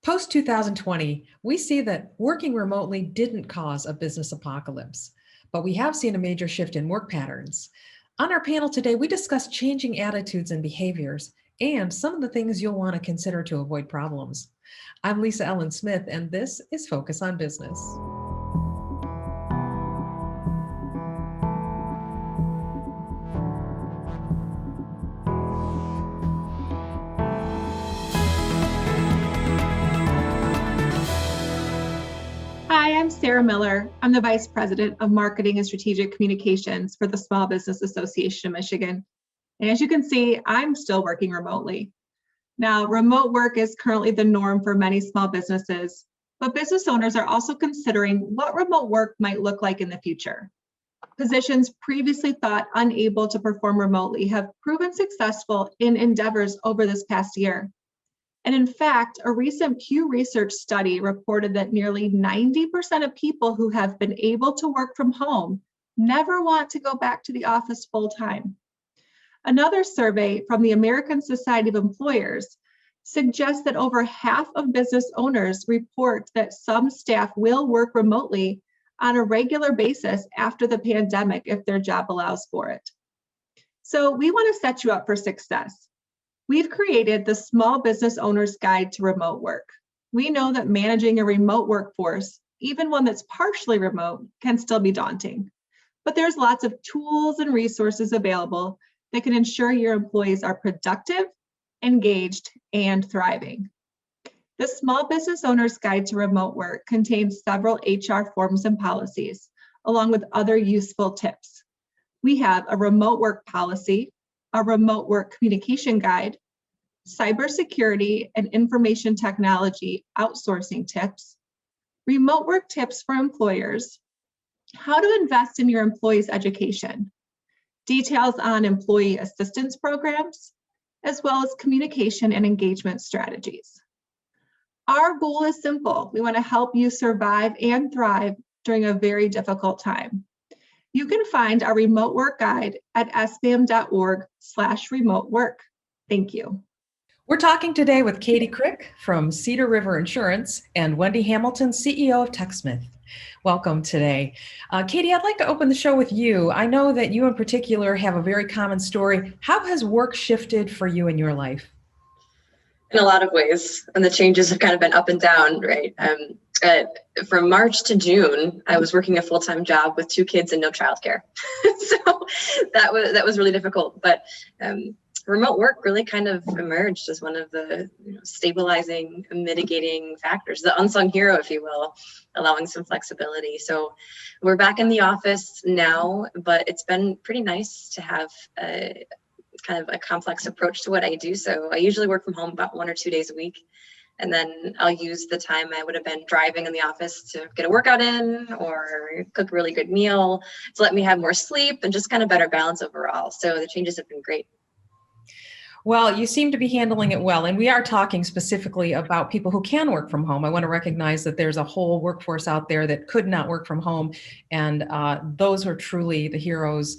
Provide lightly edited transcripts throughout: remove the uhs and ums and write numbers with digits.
Post 2020, we see that working remotely didn't cause a business apocalypse, but we have seen a major shift in work patterns. On our panel today, we discuss changing attitudes and behaviors and some of the things you'll want to consider to avoid problems. I'm Lisa Ellen Smith, and this is Focus on Business. Hi, I'm Sarah Miller. I'm the Vice President of Marketing and Strategic Communications for the Small Business Association of Michigan. And as you can see, I'm still working remotely. Now, remote work is currently the norm for many small businesses, but business owners are also considering what remote work might look like in the future. Positions previously thought unable to perform remotely have proven successful in endeavors over this past year. And in fact, a recent Pew Research study reported that nearly 90% of people who have been able to work from home never want to go back to the office full time. Another survey from the American Society of Employers suggests that over half of business owners report that some staff will work remotely on a regular basis after the pandemic if their job allows for it. So we want to set you up for success. We've created the Small Business Owner's Guide to Remote Work. We know that managing a remote workforce, even one that's partially remote, can still be daunting. But there's lots of tools and resources available that can ensure your employees are productive, engaged, and thriving. The Small Business Owner's Guide to Remote Work contains several HR forms and policies, along with other useful tips. We have a remote work policy, a remote work communication guide, cybersecurity and information technology outsourcing tips, remote work tips for employers, how to invest in your employees' education, details on employee assistance programs, as well as communication and engagement strategies. Our goal is simple. We want to help you survive and thrive during a very difficult time. You can find our remote work guide at sbam.org/remote work. Thank you. We're talking today with Katie Crick from Cedar River Insurance and Wendy Hamilton, CEO of TechSmith. Welcome today. Katie, I'd like to open the show with you. I know that you in particular have a very common story. How has work shifted for you in your life? In a lot of ways, and the changes have kind of been up and down, right? From March to June, I was working a full-time job with 2 kids and no childcare, so that was really difficult. But remote work really kind of emerged as one of the stabilizing, mitigating factors, the unsung hero, if you will, allowing some flexibility. So we're back in the office now, but it's been pretty nice to have kind of a complex approach to what I do. So I usually work from home about 1 or 2 days a week. And then I'll use the time I would have been driving in the office to get a workout in or cook a really good meal to let me have more sleep and just kind of better balance overall. So the changes have been great. Well, you seem to be handling it well. And we are talking specifically about people who can work from home. I want to recognize that there's a whole workforce out there that could not work from home. And those are truly the heroes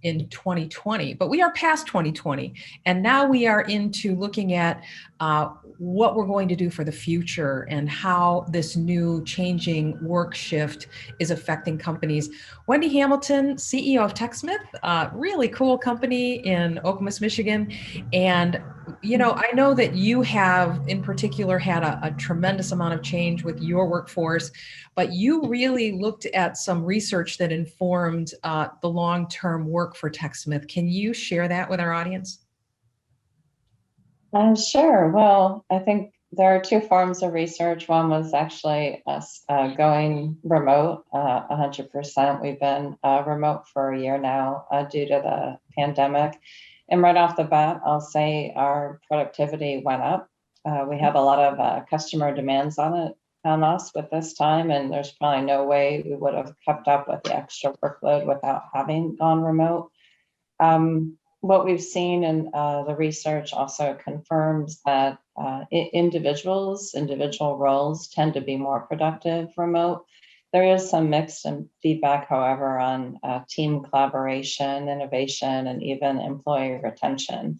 in 2020. But we are past 2020. And now we are into looking at what we're going to do for the future and how this new changing work shift is affecting companies. Wendy Hamilton, CEO of TechSmith, really cool company in Okemos, Michigan. And, I know that you have in particular had a tremendous amount of change with your workforce, but you really looked at some research that informed the long-term work for TechSmith. Can you share that with our audience? Sure. Well, I think there are 2 forms of research. One was actually us going remote 100%. We've been remote for a year now due to the pandemic. And right off the bat, I'll say our productivity went up. We had a lot of customer demands on us with this time, and there's probably no way we would have kept up with the extra workload without having gone remote. What we've seen in the research also confirms that individual roles tend to be more productive remote. There is some mixed feedback, however, on team collaboration, innovation, and even employee retention.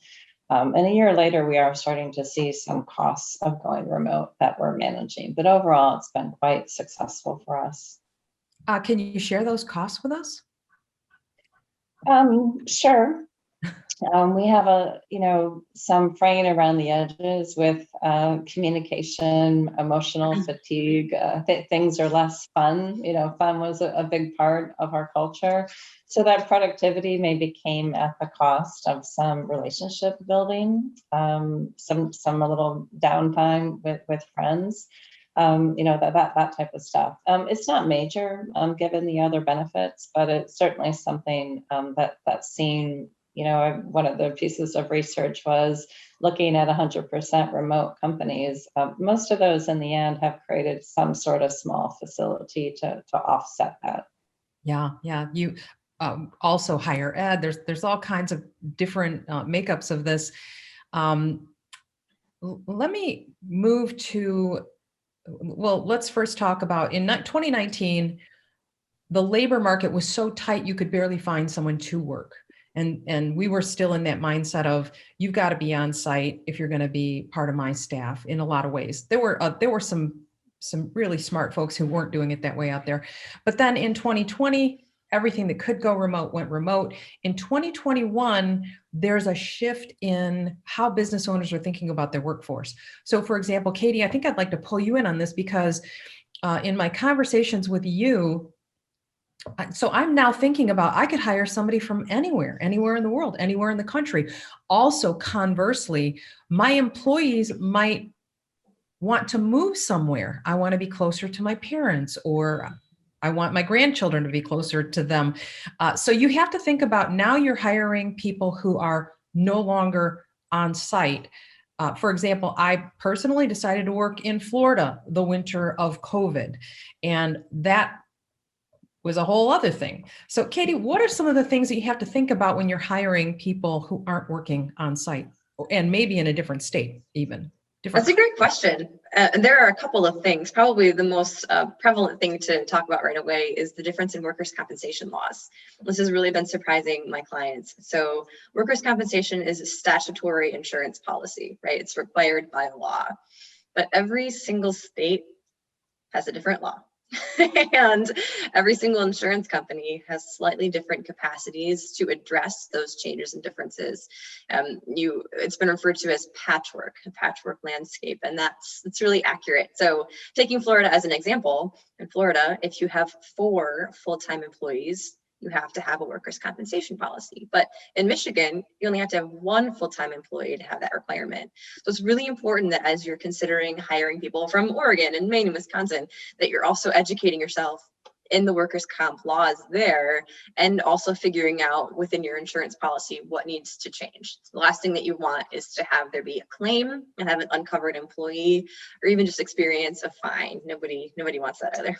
And a year later, we are starting to see some costs of going remote that we're managing. But overall, it's been quite successful for us. Can you share those costs with us? Sure. We have some fraying around the edges with communication, emotional fatigue. Things are less fun. Fun was a big part of our culture. So that productivity maybe came at the cost of some relationship building, some a little downtime with friends. That type of stuff. It's not major given the other benefits, but it's certainly something that's seen. One of the pieces of research was looking at 100% remote companies. Most of those in the end have created some sort of small facility to offset that. Yeah. You also higher ed. There's all kinds of different makeups of this. Let me move to, well, let's first talk about in 2019, the labor market was so tight you could barely find someone to work. And we were still in that mindset of you've got to be on site if you're going to be part of my staff in a lot of ways. There were some really smart folks who weren't doing it that way out there. But then in 2020, everything that could go remote went remote. In 2021, there's a shift in how business owners are thinking about their workforce. So for example, Katie, I think I'd like to pull you in on this because in my conversations with you, so I'm now thinking about, I could hire somebody from anywhere in the world, anywhere in the country. Also, conversely, my employees might want to move somewhere. I want to be closer to my parents, or I want my grandchildren to be closer to them. So you have to think about now you're hiring people who are no longer on site. For example, I personally decided to work in Florida the winter of COVID, and that was a whole other thing. So Katie, what are some of the things that you have to think about when you're hiring people who aren't working on site and maybe in a different state even? That's a great question. And there are a couple of things. Probably the most prevalent thing to talk about right away is the difference in workers' compensation laws. This has really been surprising my clients. So workers' compensation is a statutory insurance policy, right? It's required by law, but every single state has a different law. And every single insurance company has slightly different capacities to address those changes and differences. It's been referred to as a patchwork landscape, and that's really accurate. So taking Florida as an example, in Florida, if you have 4 full-time employees, you have to have a workers' compensation policy. But in Michigan, you only have to have 1 full-time employee to have that requirement. So it's really important that as you're considering hiring people from Oregon and Maine and Wisconsin, that you're also educating yourself in the workers' comp laws there, and also figuring out within your insurance policy what needs to change. So the last thing that you want is to have there be a claim and have an uncovered employee, or even just experience a fine. Nobody wants that either.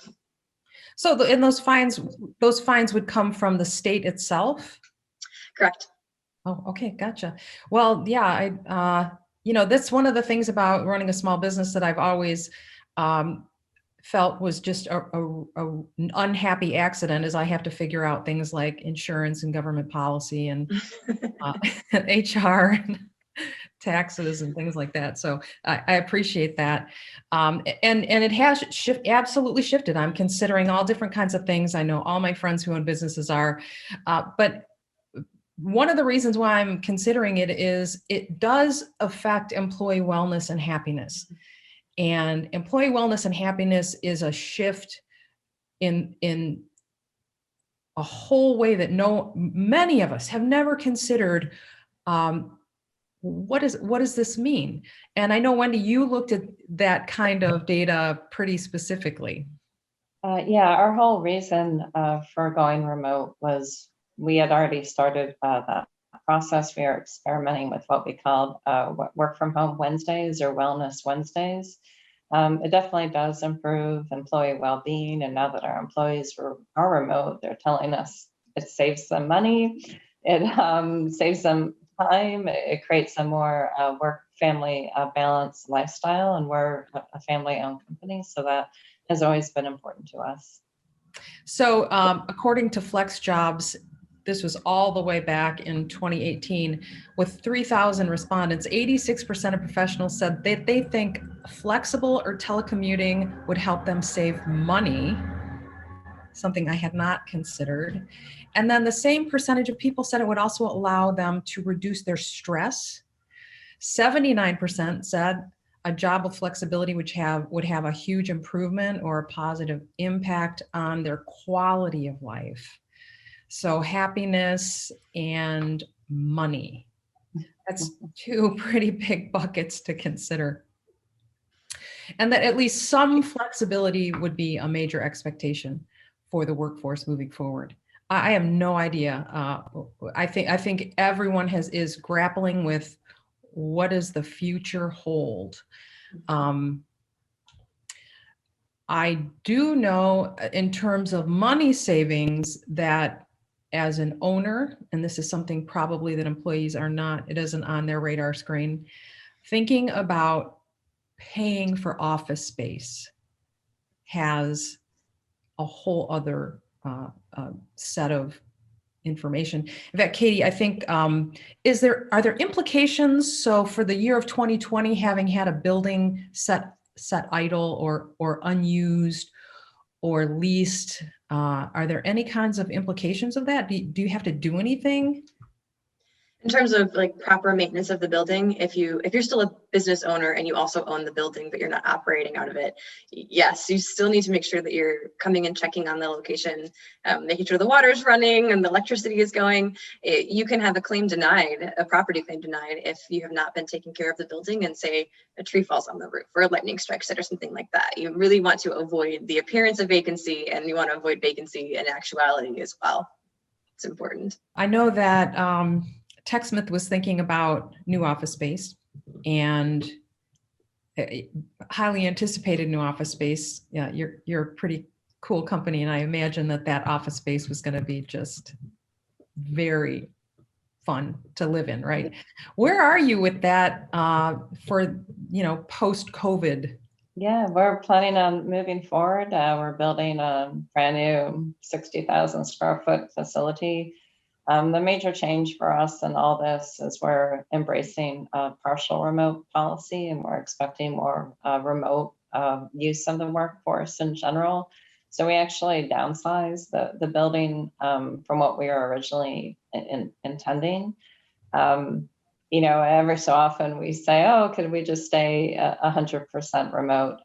So those fines would come from the state itself? Correct. Oh, okay, gotcha. Well, yeah, that's one of the things about running a small business that I've always felt was just an unhappy accident, is I have to figure out things like insurance and government policy and HR and taxes and things like that. So I appreciate that. And it has absolutely shifted. I'm considering all different kinds of things. I know all my friends who own businesses are, but one of the reasons why I'm considering it is it does affect employee wellness and happiness. And employee wellness and happiness is a shift in a whole way that many of us have never considered. What does this mean? And I know, Wendy, you looked at that kind of data pretty specifically. Yeah, our whole reason for going remote was we had already started that process. We are experimenting with what we called work from home Wednesdays or wellness Wednesdays. It definitely does improve employee well-being. And now that our employees are remote, they're telling us it saves them money. It saves them time. It creates a more work-family balanced lifestyle. And we're a family-owned company, so that has always been important to us. So according to Flex Jobs, this was all the way back in 2018 with 3,000 respondents. 86% of professionals said that they think flexible or telecommuting would help them save money, something I had not considered. And then the same percentage of people said it would also allow them to reduce their stress. 79% said a job of flexibility would have a huge improvement or a positive impact on their quality of life. So happiness and money. That's two pretty big buckets to consider. And that at least some flexibility would be a major expectation for the workforce moving forward. I have no idea. I think everyone is grappling with what does the future hold. I do know in terms of money savings that as an owner, and this is something probably that employees are not, it isn't on their radar screen, thinking about paying for office space has a whole other set of information. In fact, Katie, I think, are there implications? So for the year of 2020, having had a building set idle or unused or leased, are there any kinds of implications of that? Do you have to do anything? In terms of like proper maintenance of the building, if you're still a business owner and you also own the building, but you're not operating out of it, yes, you still need to make sure that you're coming and checking on the location, making sure the water's running and the electricity is going. You can have a claim denied, a property claim denied, if you have not been taking care of the building and say a tree falls on the roof or a lightning strikes it or something like that. You really want to avoid the appearance of vacancy, and you want to avoid vacancy in actuality as well. It's important. I know that TechSmith was thinking about new office space and highly anticipated new office space. Yeah, you're a pretty cool company, and I imagine that office space was going to be just very fun to live in, right? Where are you with that for post-COVID? Yeah, we're planning on moving forward. We're building a brand new 60,000 square foot facility. The major change for us in all this is we're embracing a partial remote policy, and we're expecting more remote use of the workforce in general. So we actually downsized the building from what we were originally intending. Every so often we say, oh, could we just stay 100% remote?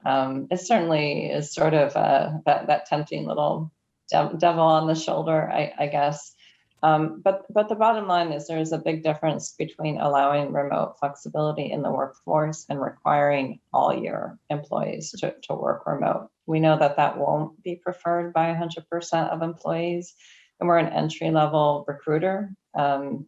It certainly is sort of that tempting little devil on the shoulder, I guess. But the bottom line is there's a big difference between allowing remote flexibility in the workforce and requiring all your employees to work remote. We know that won't be preferred by 100% of employees. And we're an entry-level recruiter.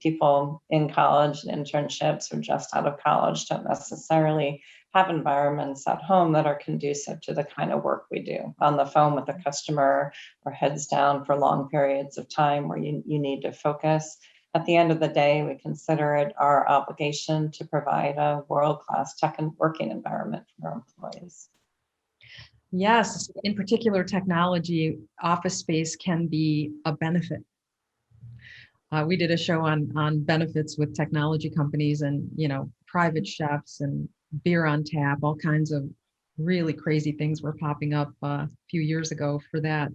People in college and internships or just out of college don't necessarily have environments at home that are conducive to the kind of work we do on the phone with the customer or heads down for long periods of time where you need to focus. At the end of the day, we consider it our obligation to provide a world-class tech and working environment for our employees. Yes, in particular, technology, office space can be a benefit. We did a show on benefits with technology companies and, private chefs and beer on tap, all kinds of really crazy things were popping up a few years ago for that.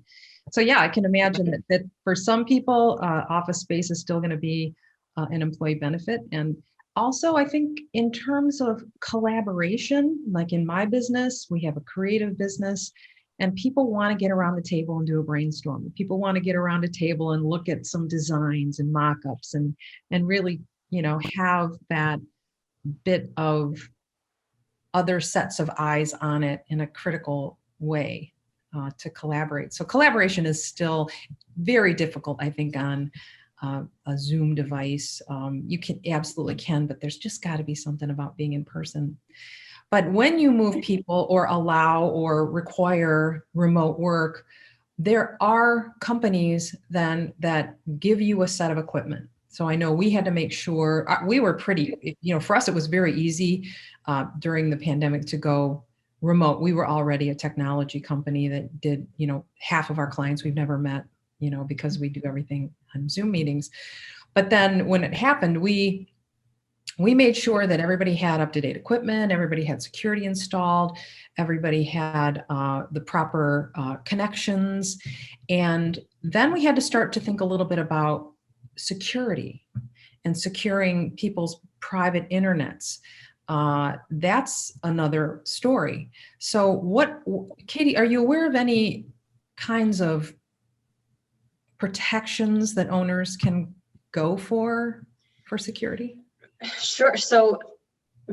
So yeah, I can imagine that for some people, office space is still going to be an employee benefit. And also, I think in terms of collaboration, like in my business, we have a creative business, and people want to get around the table and do a brainstorm. People want to get around a table and look at some designs and mock-ups and really, have that bit of other sets of eyes on it in a critical way to collaborate. So collaboration is still very difficult, I think, on a Zoom device. You absolutely can, but there's just got to be something about being in person. But when you move people or allow or require remote work, there are companies then that give you a set of equipment. So I know we had to make sure we were pretty, for us, it was very easy during the pandemic to go remote. We were already a technology company that did, half of our clients we've never met because we do everything on Zoom meetings. But then when it happened, we made sure that everybody had up-to-date equipment, everybody had security installed, everybody had the proper connections. And then we had to start to think a little bit about security and securing people's private internets. That's another story. So Katie, are you aware of any kinds of protections that owners can go for security? Sure. So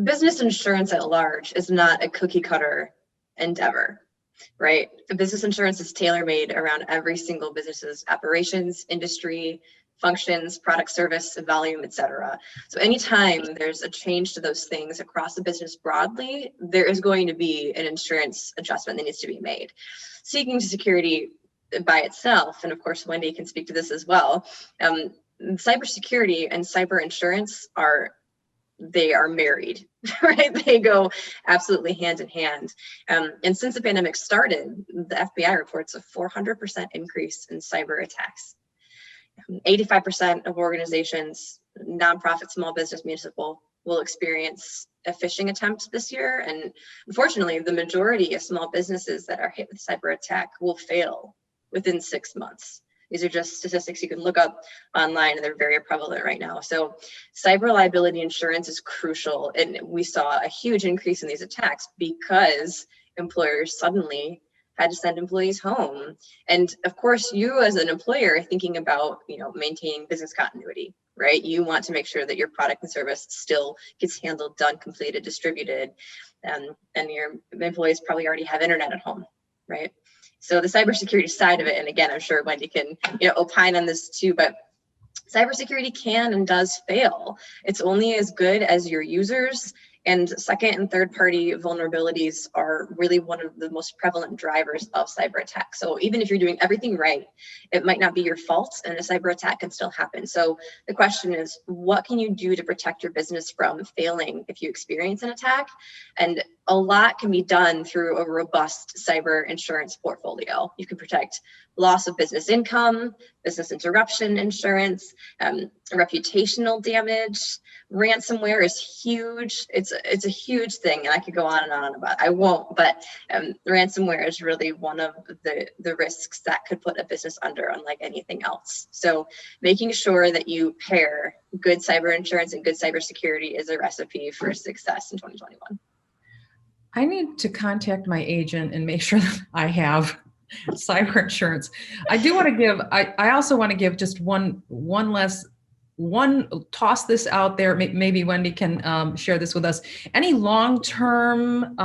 business insurance at large is not a cookie cutter endeavor, right? The business insurance is tailor-made around every single business's operations, industry, functions, product, service, volume, et cetera. So anytime there's a change to those things across the business broadly, there is going to be an insurance adjustment that needs to be made. Seeking security by itself, and of course, Wendy can speak to this as well, cybersecurity and cyber insurance are married, right? They go absolutely hand in hand. And since the pandemic started, the FBI reports a 400% increase in cyber attacks. 85% of organizations, nonprofit, small business, municipal, will experience a phishing attempt this year. And unfortunately, the majority of small businesses that are hit with cyber attack will fail within 6 months. These are just statistics you can look up online, and they're very prevalent right now. So cyber liability insurance is crucial. And we saw a huge increase in these attacks because employers suddenly had to send employees home. And of course, you as an employer are thinking about, maintaining business continuity, right? You want to make sure that your product and service still gets handled, done, completed, distributed, and your employees probably already have internet at home, right? So the cybersecurity side of it, and again, I'm sure Wendy can, opine on this too, but cybersecurity can and does fail. It's only as good as your users, and second and third party vulnerabilities are really one of the most prevalent drivers of cyber attack. So even if you're doing everything right, it might not be your fault, and a cyber attack can still happen. So the question is, what can you do to protect your business from failing if you experience an attack? And a lot can be done through a robust cyber insurance portfolio. You can protect loss of business income, business interruption insurance, reputational damage. Ransomware is huge. It's a huge thing, and I could go on and on about it. I won't, but ransomware is really one of the risks that could put a business under, unlike anything else. So making sure that you pair good cyber insurance and good cybersecurity is a recipe for success in 2021. I need to contact my agent and make sure that I have cyber insurance. I do want to give, I also want to give just one toss this out there. Maybe Wendy can share this with us. Any long-term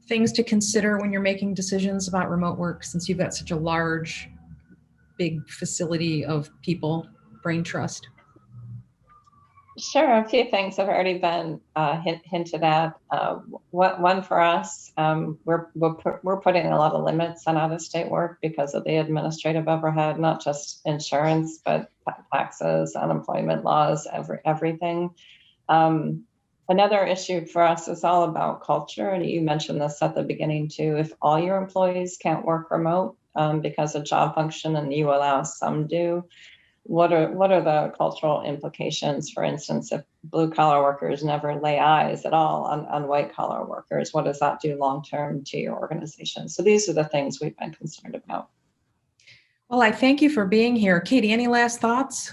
things to consider when you're making decisions about remote work, since you've got such a large, big facility of people, brain trust? Sure, a few things have already been hinted at. One for us, we're putting a lot of limits on out-of-state work because of the administrative overhead, not just insurance, but taxes, unemployment laws, everything. Another issue for us is all about culture, and you mentioned this at the beginning too. If all your employees can't work remote because of job function, and you allow some do, what are the cultural implications? For instance, if blue collar workers never lay eyes at all on white collar workers, what does that do long term to your organization? So these are the things we've been concerned about. Well, I thank you for being here. Katie, any last thoughts?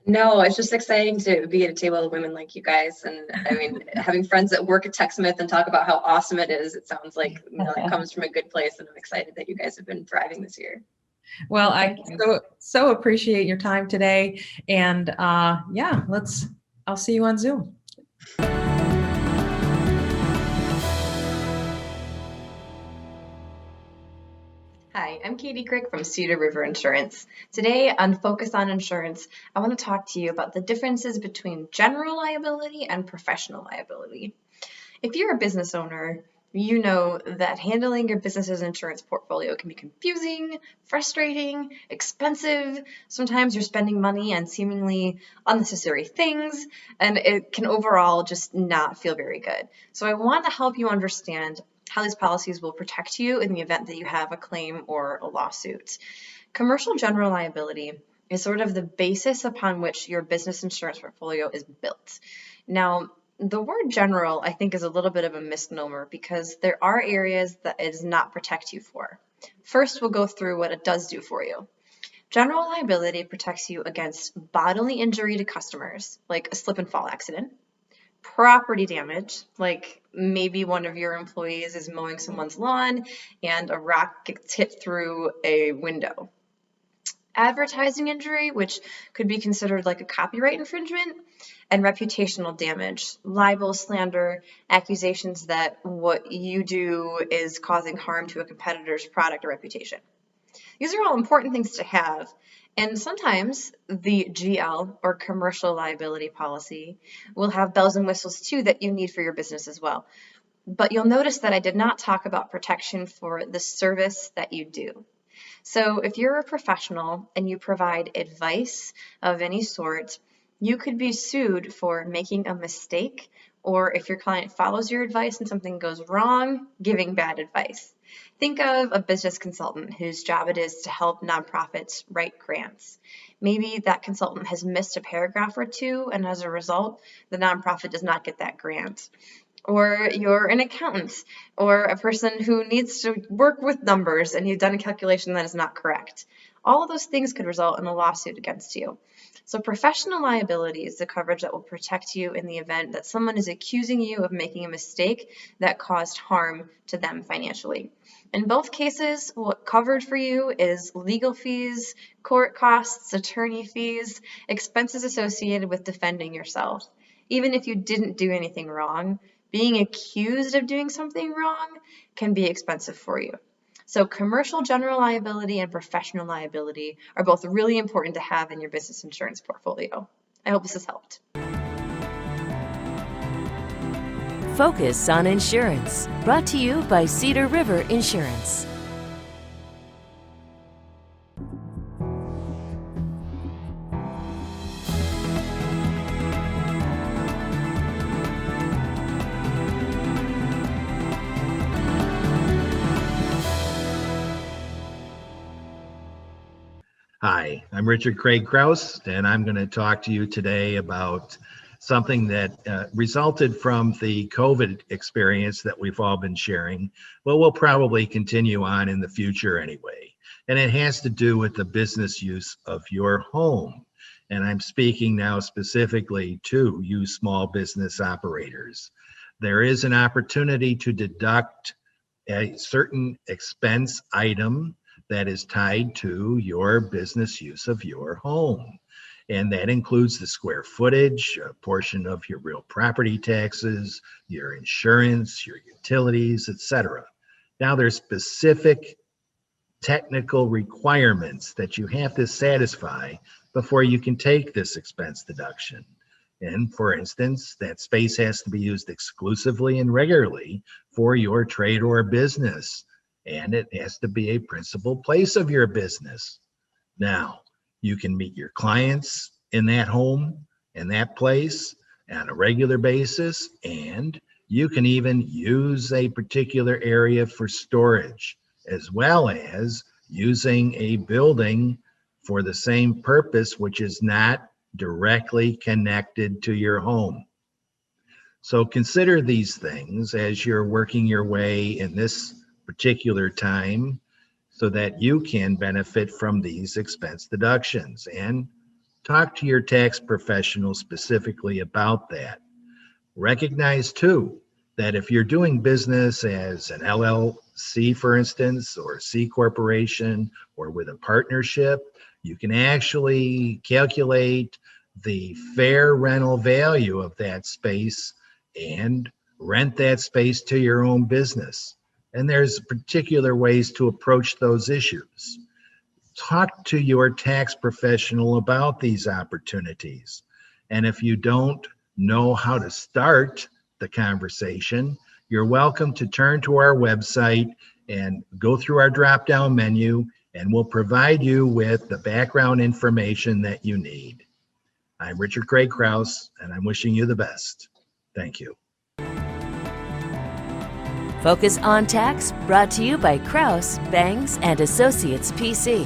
No, it's just exciting to be at a table of women like you guys. And I mean, having friends that work at TechSmith and talk about how awesome it is, it sounds like it comes from a good place. And I'm excited that you guys have been thriving this year. Well, I so appreciate your time today. And yeah, I'll see you on Zoom. Hi, I'm Katie Crick from Cedar River Insurance. Today on Focus on Insurance, I want to talk to you about the differences between general liability and professional liability. If you're a business owner, you know that handling your business's insurance portfolio can be confusing, frustrating, expensive. Sometimes you're spending money on seemingly unnecessary things, and it can overall just not feel very good. So I want to help you understand how these policies will protect you in the event that you have a claim or a lawsuit. Commercial general liability is sort of the basis upon which your business insurance portfolio is built. Now, the word general, I think, is a little bit of a misnomer because there are areas that it does not protect you for. First, we'll go through what it does do for you. General liability protects you against bodily injury to customers, like a slip and fall accident, property damage, like maybe one of your employees is mowing someone's lawn and a rock gets hit through a window. Advertising injury, which could be considered like a copyright infringement, and reputational damage, libel, slander, accusations that what you do is causing harm to a competitor's product or reputation. These are all important things to have, and sometimes the GL or commercial liability policy will have bells and whistles too that you need for your business as well. But you'll notice that I did not talk about protection for the service that you do. So if you're a professional and you provide advice of any sort, you could be sued for making a mistake, or if your client follows your advice and something goes wrong, giving bad advice. Think of a business consultant whose job it is to help nonprofits write grants. Maybe that consultant has missed a paragraph or two, and as a result, the nonprofit does not get that grant. Or you're an accountant or a person who needs to work with numbers and you've done a calculation that is not correct. All of those things could result in a lawsuit against you. So professional liability is the coverage that will protect you in the event that someone is accusing you of making a mistake that caused harm to them financially. In both cases, what covered for you is legal fees, court costs, attorney fees, expenses associated with defending yourself. Even if you didn't do anything wrong, being accused of doing something wrong can be expensive for you. So commercial general liability and professional liability are both really important to have in your business insurance portfolio. I hope this has helped. Focus on Insurance, brought to you by Cedar River Insurance. Hi, I'm Richard Craig Krause, and I'm going to talk to you today about something that resulted from the COVID experience that we've all been sharing, but we'll probably continue on in the future anyway. And it has to do with the business use of your home. And I'm speaking now specifically to you small business operators. There is an opportunity to deduct a certain expense item that is tied to your business use of your home. And that includes the square footage, a portion of your real property taxes, your insurance, your utilities, etc. Now there's specific technical requirements that you have to satisfy before you can take this expense deduction. And for instance, that space has to be used exclusively and regularly for your trade or business. And it has to be a principal place of your business. Now, you can meet your clients in that home, in that place, on a regular basis, and you can even use a particular area for storage, as well as using a building for the same purpose, which is not directly connected to your home. So consider these things as you're working your way in this particular time so that you can benefit from these expense deductions, and talk to your tax professional specifically about that. Recognize too that if you're doing business as an LLC, for instance, or C corporation, or with a partnership, you can actually calculate the fair rental value of that space and rent that space to your own business. And there's particular ways to approach those issues. Talk to your tax professional about these opportunities. And if you don't know how to start the conversation, you're welcome to turn to our website and go through our drop-down menu, and we'll provide you with the background information that you need. I'm Richard Craig Krause, and I'm wishing you the best. Thank you. Focus on Tax, brought to you by Krause, Bangs, and Associates PC.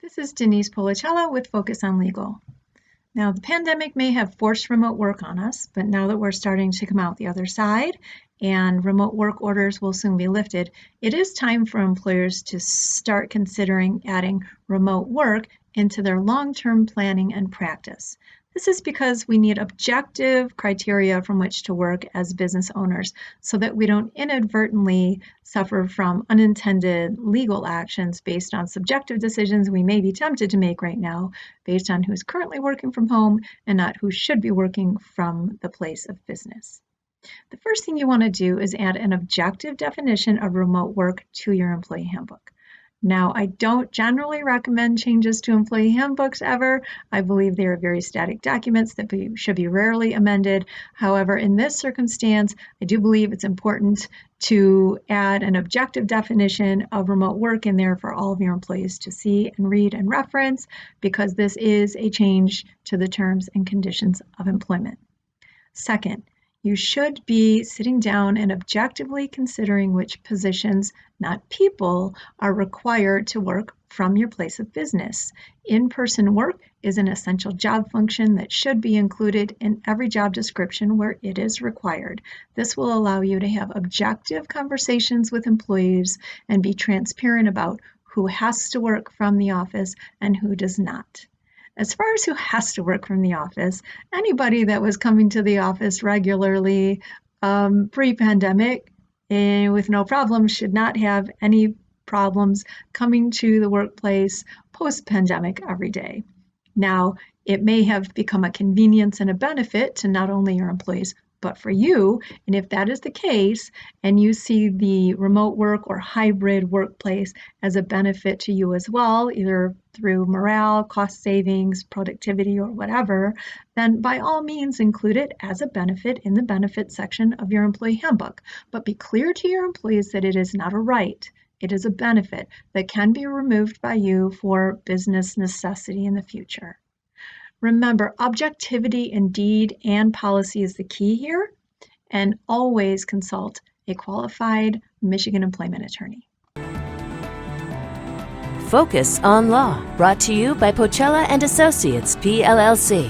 This is Denise Policella with Focus on Legal. Now, the pandemic may have forced remote work on us, but now that we're starting to come out the other side and remote work orders will soon be lifted, it is time for employers to start considering adding remote work into their long-term planning and practice. This is because we need objective criteria from which to work as business owners so that we don't inadvertently suffer from unintended legal actions based on subjective decisions we may be tempted to make right now based on who's currently working from home and not who should be working from the place of business. The first thing you want to do is add an objective definition of remote work to your employee handbook. Now, I don't generally recommend changes to employee handbooks ever. I believe they are very static documents that should be rarely amended. However, in this circumstance, I do believe it's important to add an objective definition of remote work in there for all of your employees to see and read and reference, because this is a change to the terms and conditions of employment. Second, you should be sitting down and objectively considering which positions, not people, are required to work from your place of business. In-person work is an essential job function that should be included in every job description where it is required. This will allow you to have objective conversations with employees and be transparent about who has to work from the office and who does not. As far as who has to work from the office, anybody that was coming to the office regularly pre-pandemic with no problems should not have any problems coming to the workplace post-pandemic every day. Now, it may have become a convenience and a benefit to not only your employees, but for you. And if that is the case, and you see the remote work or hybrid workplace as a benefit to you as well, either through morale, cost savings, productivity, or whatever, then by all means include it as a benefit in the benefits section of your employee handbook. But be clear to your employees that it is not a right. It is a benefit that can be removed by you for business necessity in the future. Remember, objectivity in deed and policy is the key here, and always consult a qualified Michigan employment attorney. Focus on Law, brought to you by Pochella and Associates, PLLC.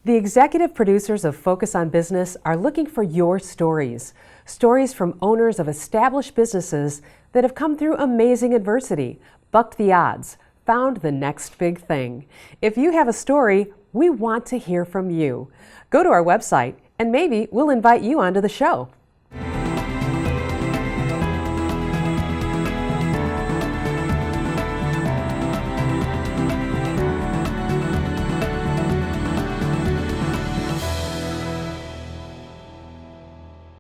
The executive producers of Focus on Business are looking for your stories. Stories from owners of established businesses that have come through amazing adversity, bucked the odds, found the next big thing. If you have a story, we want to hear from you. Go to our website and maybe we'll invite you onto the show.